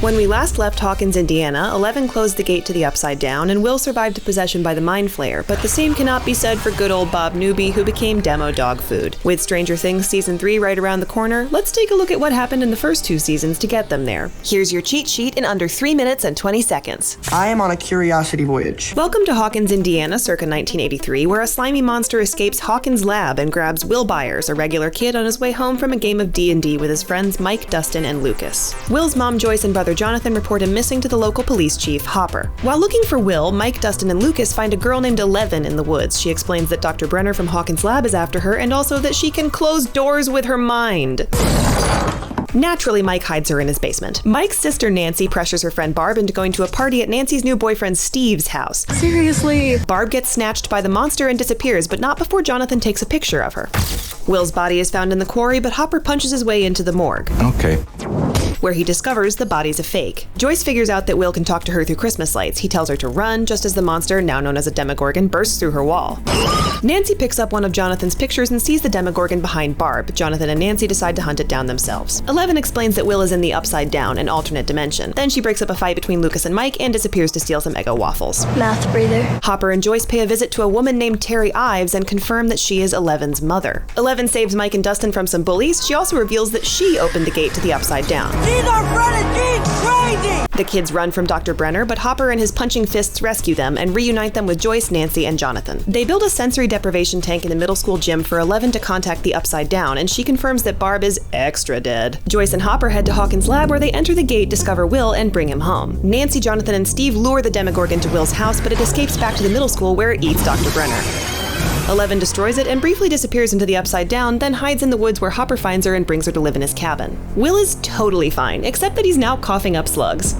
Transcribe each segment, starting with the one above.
When we last left Hawkins, Indiana, 11 closed the gate to the Upside Down, and Will survived possession by the Mind Flayer, but the same cannot be said for good old Bob Newby, who became demo dog food. With Stranger Things Season 3 right around the corner, let's take a look at what happened in the first 2 seasons to get them there. Here's your cheat sheet in under 3 minutes and 20 seconds. I am on a curiosity voyage. Welcome to Hawkins, Indiana, circa 1983, where a slimy monster escapes Hawkins' lab and grabs Will Byers, a regular kid on his way home from a game of D&D with his friends Mike, Dustin, and Lucas. Will's mom Joyce and brother Jonathan report him missing to the local police chief, Hopper. While looking for Will, Mike, Dustin, and Lucas find a girl named 11 in the woods. She explains that Dr. Brenner from Hawkins' lab is after her, and also that she can close doors with her mind. Naturally, Mike hides her in his basement. Mike's sister Nancy pressures her friend Barb into going to a party at Nancy's new boyfriend Steve's house. Seriously? Barb gets snatched by the monster and disappears, but not before Jonathan takes a picture of her. Will's body is found in the quarry, but Hopper punches his way into the morgue. Okay. Where he discovers the body's a fake. Joyce figures out that Will can talk to her through Christmas lights. He tells her to run, just as the monster, now known as a Demogorgon, bursts through her wall. Nancy picks up one of Jonathan's pictures and sees the Demogorgon behind Barb. Jonathan and Nancy decide to hunt it down themselves. 11 explains that Will is in the Upside Down, an alternate dimension. Then she breaks up a fight between Lucas and Mike and disappears to steal some Eggo waffles. Mouth breather. Hopper and Joyce pay a visit to a woman named Terry Ives and confirm that she is 11's mother. 11 saves Mike and Dustin from some bullies. She also reveals that she opened the gate to the Upside Down. These are running! Crazy! The kids run from Dr. Brenner, but Hopper and his punching fists rescue them and reunite them with Joyce, Nancy, and Jonathan. They build a sensory deprivation tank in the middle school gym for 11 to contact the Upside Down, and she confirms that Barb is extra dead. Joyce and Hopper head to Hawkins' lab, where they enter the gate, discover Will, and bring him home. Nancy, Jonathan, and Steve lure the Demogorgon to Will's house, but it escapes back to the middle school where it eats Dr. Brenner. 11 destroys it and briefly disappears into the Upside Down, then hides in the woods where Hopper finds her and brings her to live in his cabin. Will is totally fine, except that he's now coughing up slugs.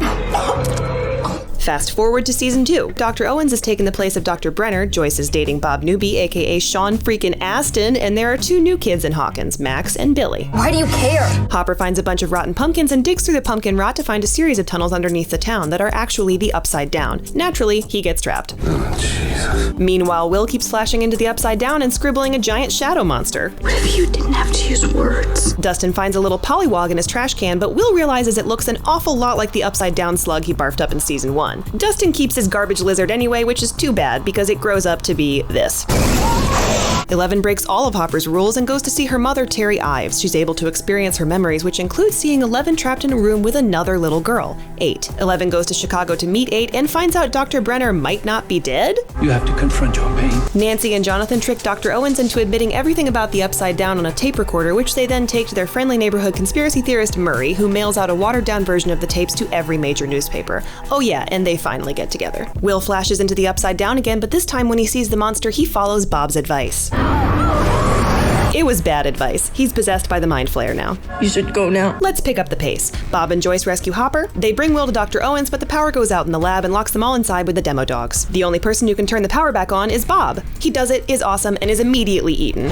Fast forward to Season 2. Dr. Owens has taken the place of Dr. Brenner. Joyce is dating Bob Newby, aka Sean freaking Astin, and there are 2 new kids in Hawkins, Max and Billy. Why do you care? Hopper finds a bunch of rotten pumpkins and digs through the pumpkin rot to find a series of tunnels underneath the town that are actually the Upside Down. Naturally, he gets trapped. Oh, Jesus. Meanwhile, Will keeps flashing into the Upside Down and scribbling a giant shadow monster. What if you didn't have to use words? Dustin finds a little pollywog in his trash can, but Will realizes it looks an awful lot like the Upside Down slug he barfed up in Season 1. Dustin keeps his garbage lizard anyway, which is too bad because it grows up to be this. 11 breaks all of Hopper's rules and goes to see her mother, Terry Ives. She's able to experience her memories, which includes seeing 11 trapped in a room with another little girl, 8. 11 goes to Chicago to meet 8 and finds out Dr. Brenner might not be dead. You have to confront your pain. Nancy and Jonathan trick Dr. Owens into admitting everything about the Upside Down on a tape recorder, which they then take to their friendly neighborhood conspiracy theorist Murray, who mails out a watered-down version of the tapes to every major newspaper. Oh yeah, and they finally get together. Will flashes into the Upside Down again, but this time when he sees the monster, he follows Bob's advice. It was bad advice. He's possessed by the Mind Flayer now. You should go now. Let's pick up the pace. Bob and Joyce rescue Hopper. They bring Will to Dr. Owens, but the power goes out in the lab and locks them all inside with the demo dogs. The only person who can turn the power back on is Bob. He does it, is awesome, and is immediately eaten.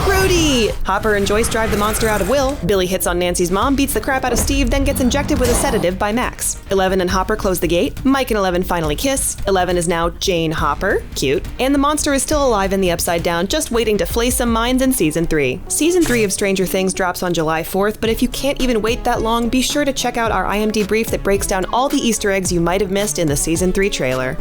Rudy! Hopper and Joyce drive the monster out of Will. Billy hits on Nancy's mom, beats the crap out of Steve, then gets injected with a sedative by Max. 11 and Hopper close the gate. Mike and 11 finally kiss. 11 is now Jane Hopper. Cute. And the monster is still alive in the Upside Down, just waiting to flay some minds in Season 3. Season 3 of Stranger Things drops on July 4th, but if you can't even wait that long, be sure to check out our IMDb brief that breaks down all the Easter eggs you might have missed in the Season 3 trailer.